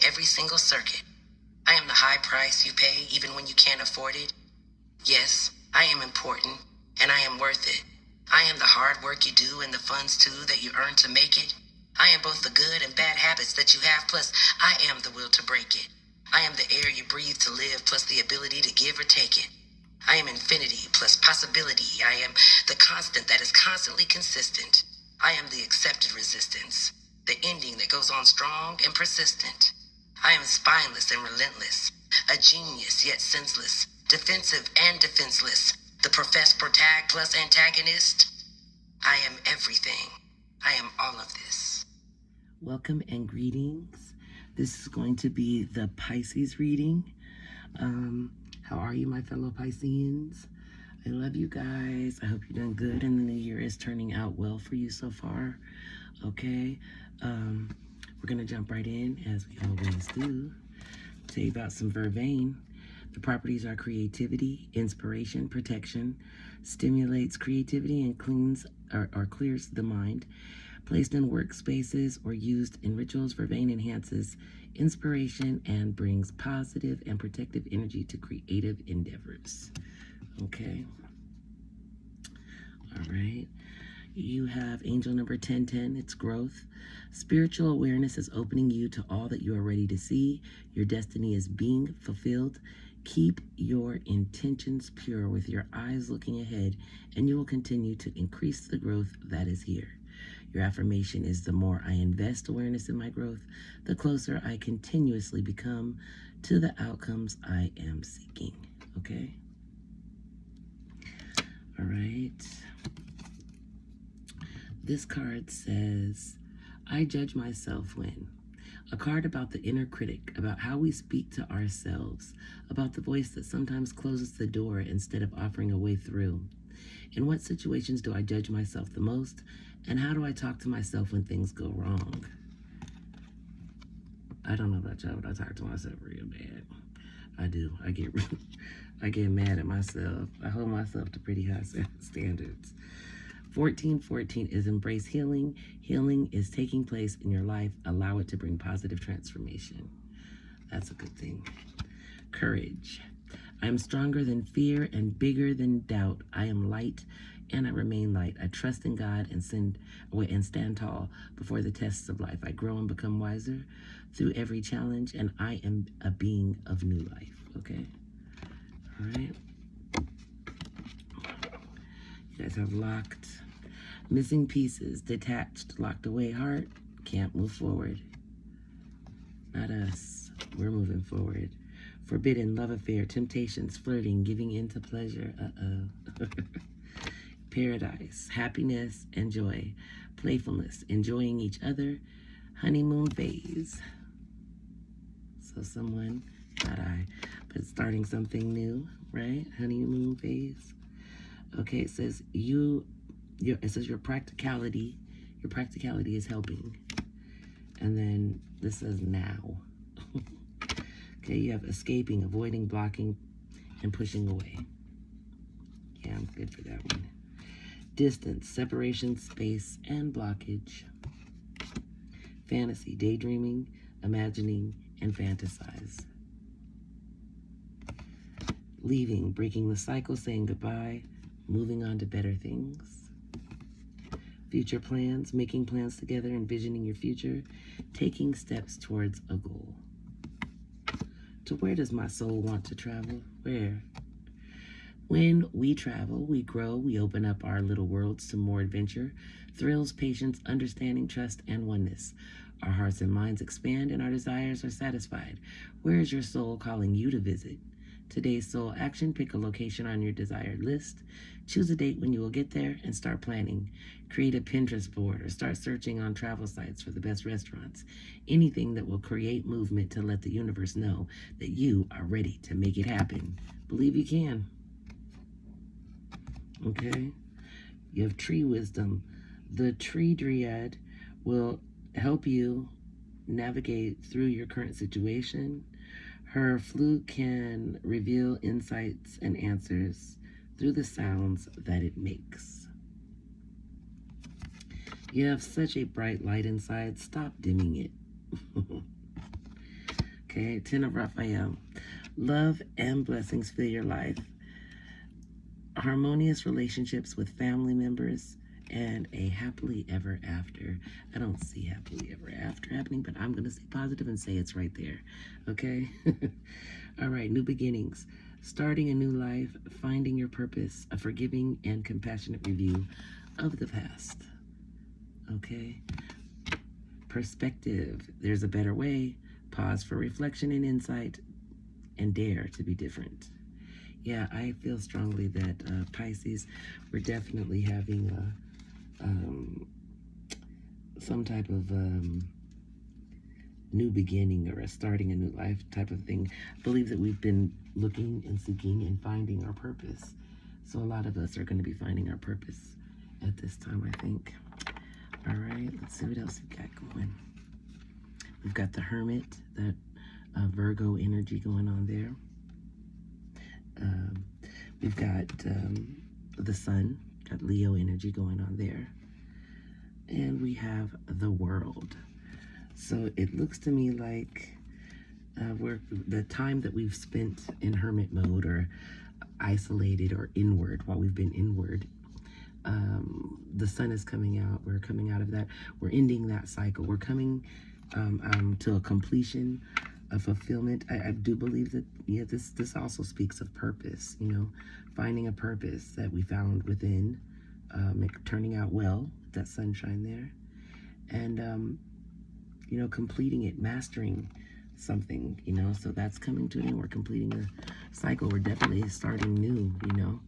every single circuit. I am the high price you pay even when you can't afford it. Yes, I am important, and I am worth it. I am the hard work you do and the funds too that you earn to make it. I am both the good and bad habits that you have, plus I am the will to break it. I am the air you breathe to live, plus the ability to give or take it. I am infinity plus possibility. I am the constant that is constantly consistent. I am the accepted resistance, the ending that goes on strong and persistent. I am spineless and relentless, a genius yet senseless, defensive and defenseless, the professed protag plus antagonist. I am everything. I am all of this. Welcome and greetings. This is going to be the Pisces reading. How are you, my fellow Pisceans? I love you guys. I hope you're doing good and the new year is turning out well for you so far. Okay. We're going to jump right in, as we always do. Tell you about some vervain. The properties are creativity, inspiration, protection, stimulates creativity and cleans or clears the mind. Placed in workspaces or used in rituals, vervain enhances inspiration and brings positive and protective energy to creative endeavors. Okay. All right. You have angel number 1010. It's growth. Spiritual awareness is opening you to all that you are ready to see. Your destiny is being fulfilled. Keep your intentions pure with your eyes looking ahead, and you will continue to increase the growth that is here. Your affirmation is, the more I invest awareness in my growth, the closer I continuously become to the outcomes I am seeking. Okay? All right. This card says, I judge myself when. A card about the inner critic, about how we speak to ourselves, about the voice that sometimes closes the door instead of offering a way through. In what situations do I judge myself the most, and how do I talk to myself when things go wrong? I don't know about y'all, but I talk to myself real bad. I do. I get mad at myself. I hold myself to pretty high standards. 1414 is embrace healing. Healing is taking place in your life. Allow it to bring positive transformation. That's a good thing. Courage. I am stronger than fear and bigger than doubt. I am light and I remain light. I trust in God and stand tall before the tests of life. I grow and become wiser through every challenge, and I am a being of new life. Okay? All right? You guys have locked. Missing pieces, detached, locked away heart, can't move forward. Not us. We're moving forward. Forbidden, love affair, temptations, flirting, giving in to pleasure. Paradise, happiness and joy, playfulness, enjoying each other, honeymoon phase. So someone, not I, but starting something new, right? Honeymoon phase. Okay, it says your practicality is helping. And then this says now. Okay, you have escaping, avoiding, blocking, and pushing away. Yeah, I'm good for that one. Distance, separation, space, and blockage. Fantasy, daydreaming, imagining, and fantasize. Leaving, breaking the cycle, saying goodbye, moving on to better things. Future plans, making plans together, envisioning your future, taking steps towards a goal. To where does my soul want to travel? Where? When we travel, we grow, we open up our little worlds to more adventure, thrills, patience, understanding, trust, and oneness. Our hearts and minds expand and our desires are satisfied. Where is your soul calling you to visit? Today's soul action, pick a location on your desired list. Choose a date when you will get there and start planning. Create a Pinterest board or start searching on travel sites for the best restaurants. Anything that will create movement to let the universe know that you are ready to make it happen. Believe you can. Okay? You have tree wisdom. The tree dryad will help you navigate through your current situation. Her flute can reveal insights and answers through the sounds that it makes. You have such a bright light inside. Stop dimming it. Okay, Ten of Raphael. Love and blessings fill your life. Harmonious relationships with family members and a happily ever after. I don't see happily ever after happening, but I'm going to stay positive and say it's right there. Okay? All right, new beginnings. Starting a new life, finding your purpose, a forgiving and compassionate review of the past. Okay? Perspective. There's a better way. Pause for reflection and insight, and dare to be different. Yeah, I feel strongly that Pisces, we're definitely having some type of new beginning or a starting a new life type of thing. I believe that we've been looking and seeking and finding our purpose. So a lot of us are going to be finding our purpose at this time, I think. All right, let's see what else we've got going. We've got the Hermit, that Virgo energy going on there. We've got the Sun, got Leo energy going on there. And we have the World. So it looks to me like the time that we've spent in hermit mode or isolated or inward, while we've been inward, the Sun is coming out. We're coming out of that. We're ending that cycle. We're coming to a completion, a fulfillment. I do believe that, yeah, this also speaks of purpose, you know, finding a purpose that we found within, turning out well, that sunshine there, and, you know, completing it, mastering something, you know, so that's coming to an end. We're completing a cycle. We're definitely starting new, you know.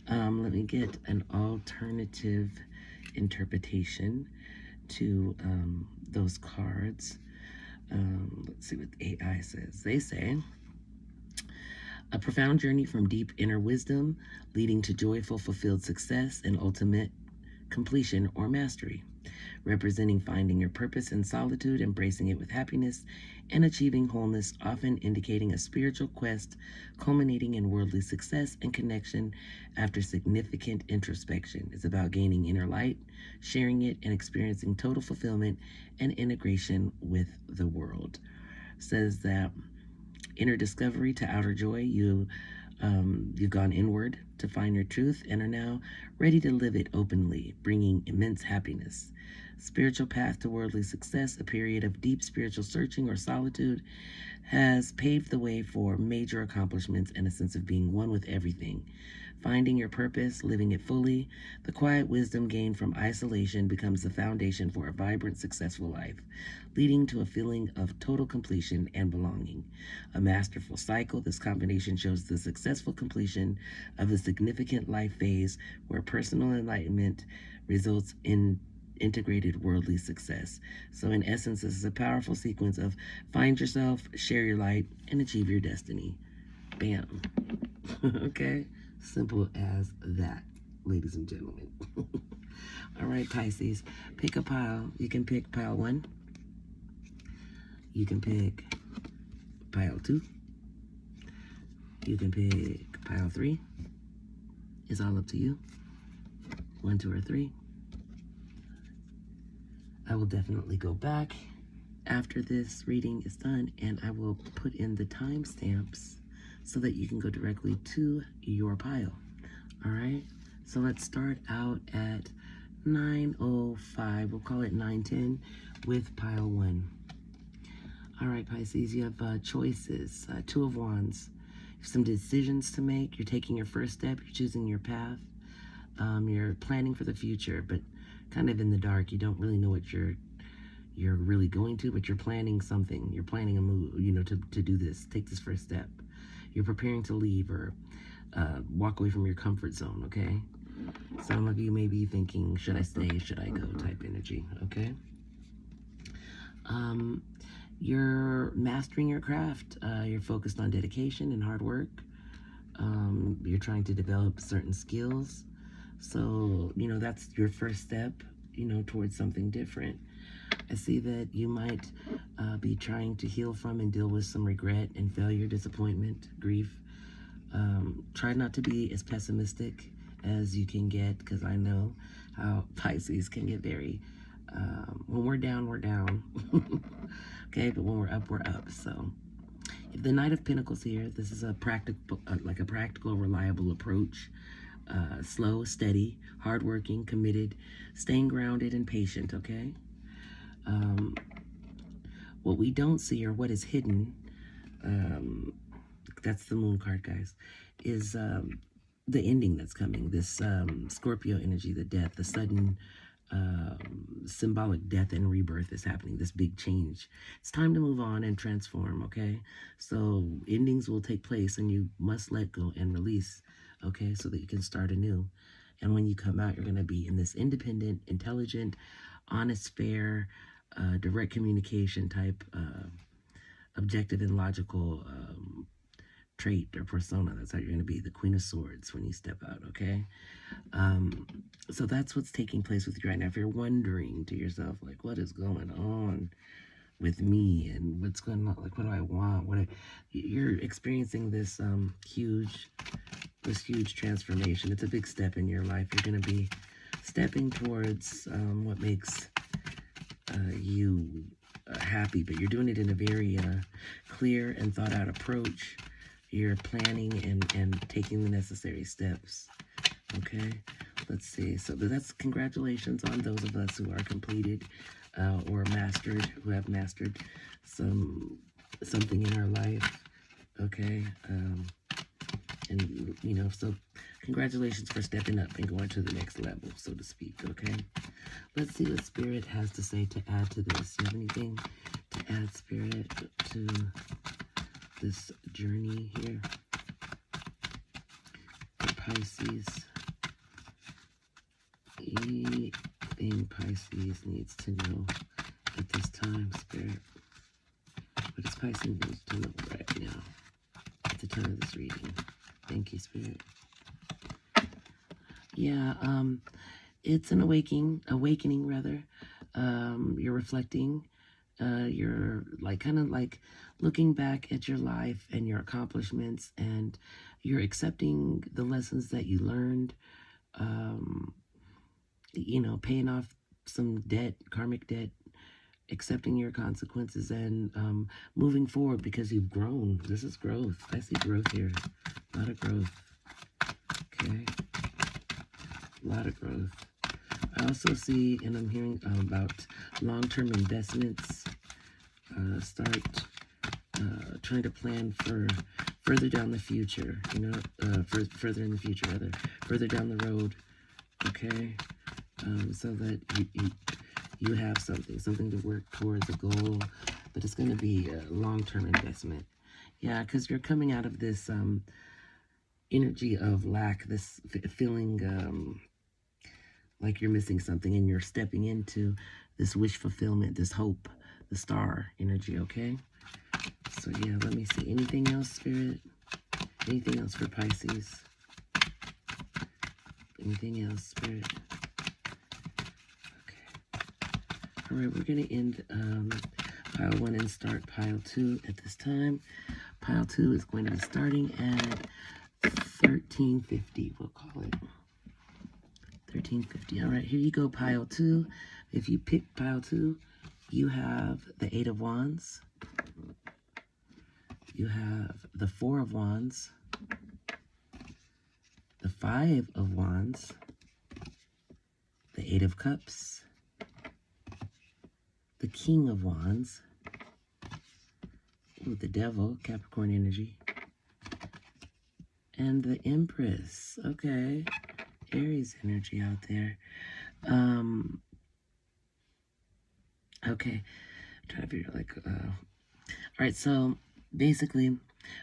Let me get an alternative interpretation to those cards. Let's see what the AI says. They say, a profound journey from deep inner wisdom leading to joyful, fulfilled success and ultimate completion or mastery, representing finding your purpose in solitude, embracing it with happiness, and achieving wholeness, often indicating a spiritual quest culminating in worldly success and connection after significant introspection. It's about gaining inner light, sharing it, and experiencing total fulfillment and integration with the world. Says that inner discovery to outer joy, you've gone inward to find your truth and are now ready to live it openly, bringing immense happiness. Spiritual path to worldly success, a period of deep spiritual searching or solitude, has paved the way for major accomplishments and a sense of being one with everything. Finding your purpose, living it fully, the quiet wisdom gained from isolation becomes the foundation for a vibrant, successful life, leading to a feeling of total completion and belonging. A masterful cycle, this combination shows the successful completion of a significant life phase where personal enlightenment results in integrated worldly success. So in essence, this is a powerful sequence of find yourself, share your light, and achieve your destiny. Bam. Okay? Simple as that, ladies and gentlemen. All right, Pisces, pick a pile. You can pick pile 1. You can pick pile 2. You can pick pile 3. It's all up to you. 1, 2, or 3. I will definitely go back after this reading is done, and I will put in the timestamps so that you can go directly to your pile. All right, so let's start out at 9:05. We'll call it 9:10 with pile 1. All right, Pisces, you have choices. 2 of Wands. You have some decisions to make. You're taking your first step. You're choosing your path. You're planning for the future, but kind of in the dark. You don't really know what you're really going to, but you're planning something. You're planning a move, you know, to do this, take this first step. You're preparing to leave or walk away from your comfort zone, okay? Some of you may be thinking, should I stay, should I go type energy, okay? You're mastering your craft. You're focused on dedication and hard work. You're trying to develop certain skills. So, you know, that's your first step, you know, towards something different. I see that you might be trying to heal from and deal with some regret and failure, disappointment, grief. Try not to be as pessimistic as you can get, because I know how Pisces can get very, when we're down, we're down. Okay, but when we're up, we're up. So The Knight of Pentacles here. This is a practical, like a practical, reliable approach. Slow, steady, hardworking, committed, staying grounded and patient. Okay. Um, what we don't see or what is hidden, that's the Moon card, guys, is the ending that's coming. This Scorpio energy, the death, the sudden symbolic death and rebirth is happening, this big change. It's time to move on and transform, okay? So endings will take place and you must let go and release, okay, so that you can start anew. And when you come out, you're going to be in this independent, intelligent, honest, fair, direct communication type, objective and logical trait or persona. That's how you're going to be, the Queen of Swords, when you step out, okay? So that's what's taking place with you right now. If you're wondering to yourself, like, what is going on with me and what's going on, like, what do I want? You're experiencing this huge transformation. It's a big step in your life. You're going to be stepping towards what makes you happy, but you're doing it in a very clear and thought out approach. You're planning and taking the necessary steps. Okay, let's see. So that's congratulations on those of us who are completed or mastered, who have mastered something in our life. Okay, and you know, so congratulations for stepping up and going to the next level, so to speak. Okay, let's see what Spirit has to say to add to this. You have anything to add, Spirit, to this journey here for Pisces? Anything Pisces needs to know at this time, Spirit? What does Pisces need to know right now at the time of this reading? Thank you, Spirit. Yeah, it's an awakening rather. You're reflecting. You're like kind of like looking back at your life and your accomplishments, and you're accepting the lessons that you learned. You know, paying off some debt, karmic debt, accepting your consequences, and moving forward because you've grown. This is growth. I see growth here. A lot of growth. Okay. A lot of growth. I also see, and I'm hearing about long-term investments. Start trying to plan for further down the future, you know, further in the future, rather, further down the road, okay? So that you have something to work towards, a goal, but it's going to be a long-term investment. Yeah, because you're coming out of this energy of lack, this feeling like you're missing something, and you're stepping into this wish fulfillment, this hope, the star energy, okay? So yeah, let me see. Anything else, Spirit? Anything else for Pisces? Anything else, Spirit? All right, we're going to end pile 1 and start pile 2 at this time. Pile 2 is going to be starting at 1350, we'll call it. 1350. All right, here you go, pile 2. If you pick pile 2, you have the 8 of Wands. You have the 4 of Wands. The 5 of Wands. The 8 of Cups. The King of Wands. Ooh, the Devil, Capricorn energy. And the Empress. Okay. Aries energy out there. Okay. I'm trying to figure like, all right, so basically,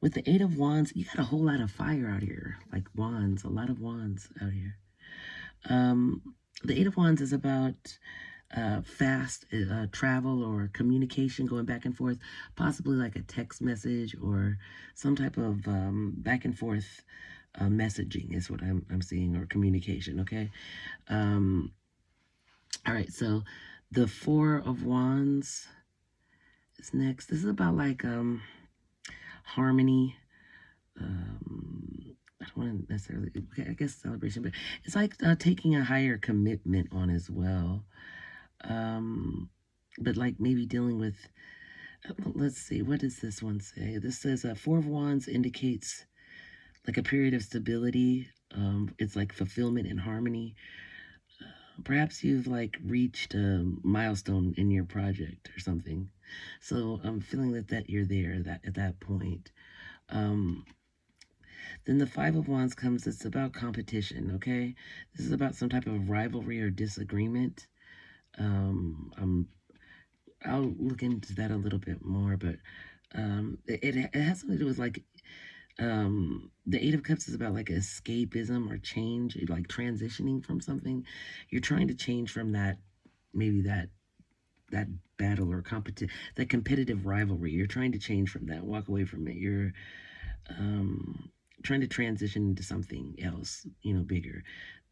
with the 8 of Wands, you got a whole lot of fire out here. Like wands, a lot of wands out here. The 8 of Wands is about fast travel or communication, going back and forth, possibly like a text message or some type of back and forth messaging is what I'm seeing, or communication, okay? All right, so the 4 of Wands is next. This is about like harmony. I don't want to necessarily, I guess celebration, but it's like taking a higher commitment on as well. But like maybe dealing with Let's see, what does this one say? This says Four of Wands indicates like a period of stability. It's like fulfillment and harmony. Perhaps you've like reached a milestone in your project or something. So I'm feeling that you're there that at that point. Um, then the Five of Wands comes. It's about competition. Okay, this is about some type of rivalry or disagreement. I'll look into that a little bit more, but it has something to do with like the Eight of Cups is about like escapism or change, like transitioning from something. You're trying to change from that, maybe that battle or that competitive rivalry. You're trying to change from that, walk away from it. You're um, trying to transition into something else, bigger.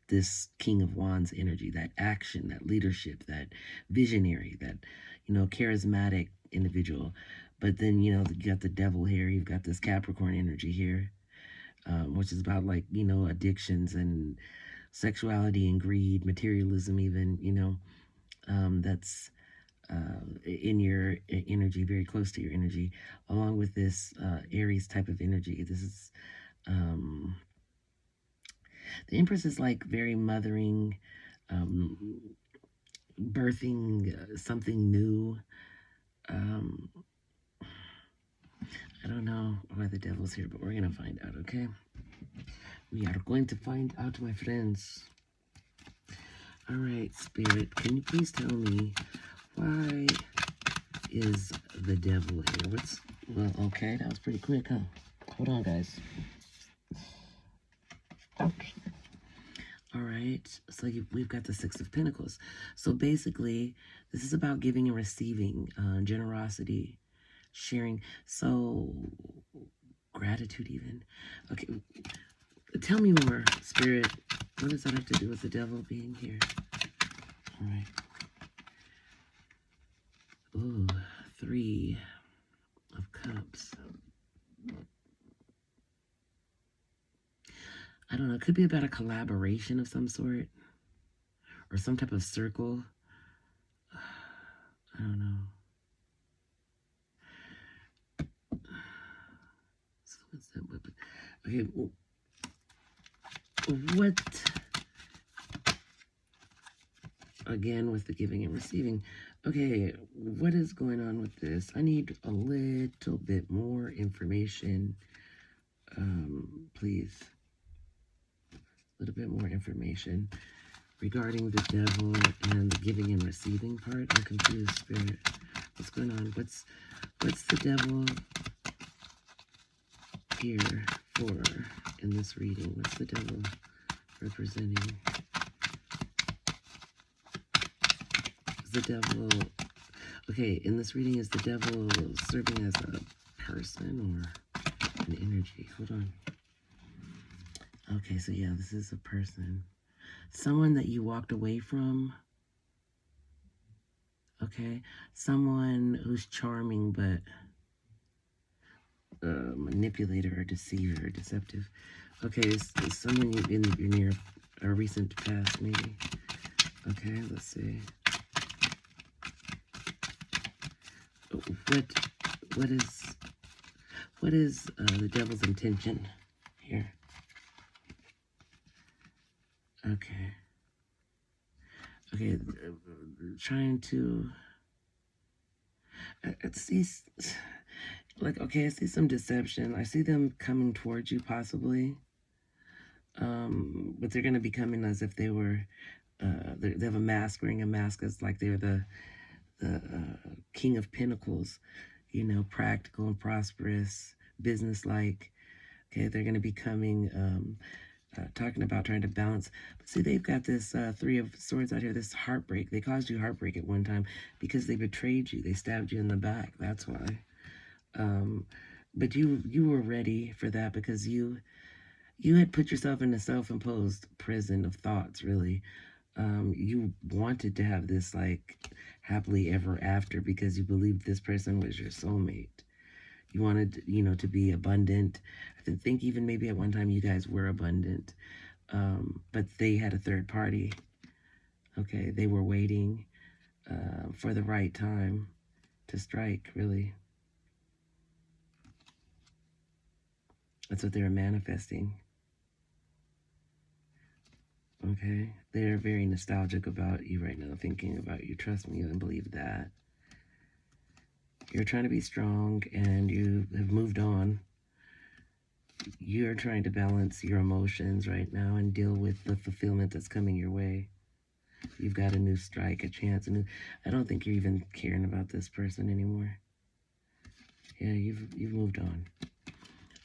This King of Wands energy, that action, that leadership, that visionary, that charismatic individual. But then you got the devil here. You've got this Capricorn energy here, which is about like addictions and sexuality and greed, materialism, even that's in your energy, very close to your energy, along with this Aries type of energy. This is um, the Empress is like very mothering, um, birthing something new. Um, I don't know why the devil's here, but we're gonna find out. Okay, we are going to find out, my friends. All right, Spirit, can you please tell me why is the devil here? Well, okay, that was pretty quick, huh? Hold on, guys. Okay. All right, so we've got the Six of Pentacles. So basically, this is about giving and receiving, generosity, sharing. So gratitude, even. Okay, tell me more, Spirit. What does that have to do with the devil being here? All right. Ooh, Three of Cups. I don't know. It could be about a collaboration of some sort or some type of circle. I don't know. So what's that? Okay, what? Again, with the giving and receiving. Okay, what is going on with this? I need a little bit more information. Please. A little bit more information regarding the devil and the giving and receiving part. I'm confused, Spirit. What's going on? What's the devil here for in this reading? What's the devil representing? Is the devil... Okay, in this reading, is the devil serving as a person or an energy? Hold on. Okay, so yeah, this is a person. Someone that you walked away from. Okay, someone who's charming but manipulator or deceiver or deceptive. Okay, it's someone in your near a recent past, maybe. Okay, let's see. What is the devil's intention here? Okay. Okay, trying to... I see, like, okay, I see some deception. I see them coming towards you, possibly. But they're going to be coming as if they were, they have a mask, wearing a mask as like they're the King of Pentacles, practical and prosperous, business-like. Okay, they're going to be coming, talking about trying to balance. But see, they've got this Three of Swords out here, this heartbreak. They caused you heartbreak at one time because they betrayed you. They stabbed you in the back. That's why. But you were ready for that because you had put yourself in a self-imposed prison of thoughts, really. You wanted to have this like happily ever after because you believed this person was your soulmate. You wanted, to be abundant. I think even maybe at one time you guys were abundant, but they had a third party. Okay, they were waiting for the right time to strike, really. That's what they're manifesting. Okay? They're very nostalgic about you right now, thinking about you. Trust me and believe that. You're trying to be strong and you have moved on. You're trying to balance your emotions right now and deal with the fulfillment that's coming your way. You've got a new strike, a chance, I don't think you're even caring about this person anymore. Yeah, you've moved on.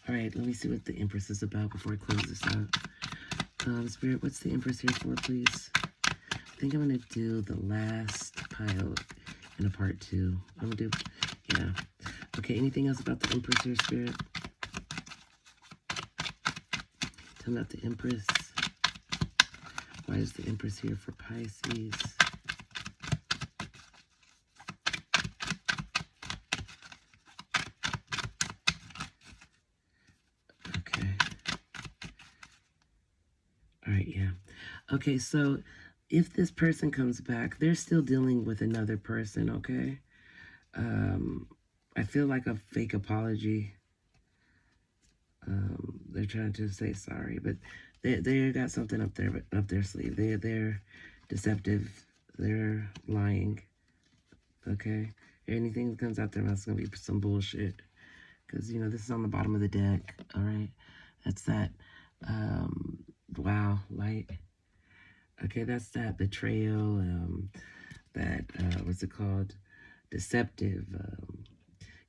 All right, let me see what the Empress is about before I close this out. Spirit, what's the Empress here for, please? I think I'm gonna do the last pile in a part 2. I'm gonna do, yeah. Okay, anything else about the Empress here, Spirit? Tell me about the Empress. Why is the Empress here for Pisces? Okay. All right, yeah. Okay, so if this person comes back, they're still dealing with another person, okay? I feel like a fake apology. They're trying to say sorry, but they got something up their sleeve. They're deceptive. They're lying. Okay, anything that comes out their mouth is gonna be some bullshit. Because this is on the bottom of the deck. All right, that's that. Wow, light. Okay, that's that betrayal. That what's it called? Deceptive.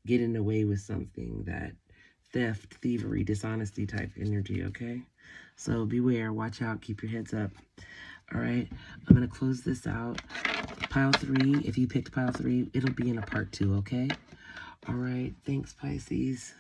Getting away with something. That theft, thievery, dishonesty type energy, okay? So beware, watch out, keep your heads up. All right, I'm gonna close this out. Pile 3, if you picked pile 3, it'll be in a part 2, okay? All right, thanks, Pisces.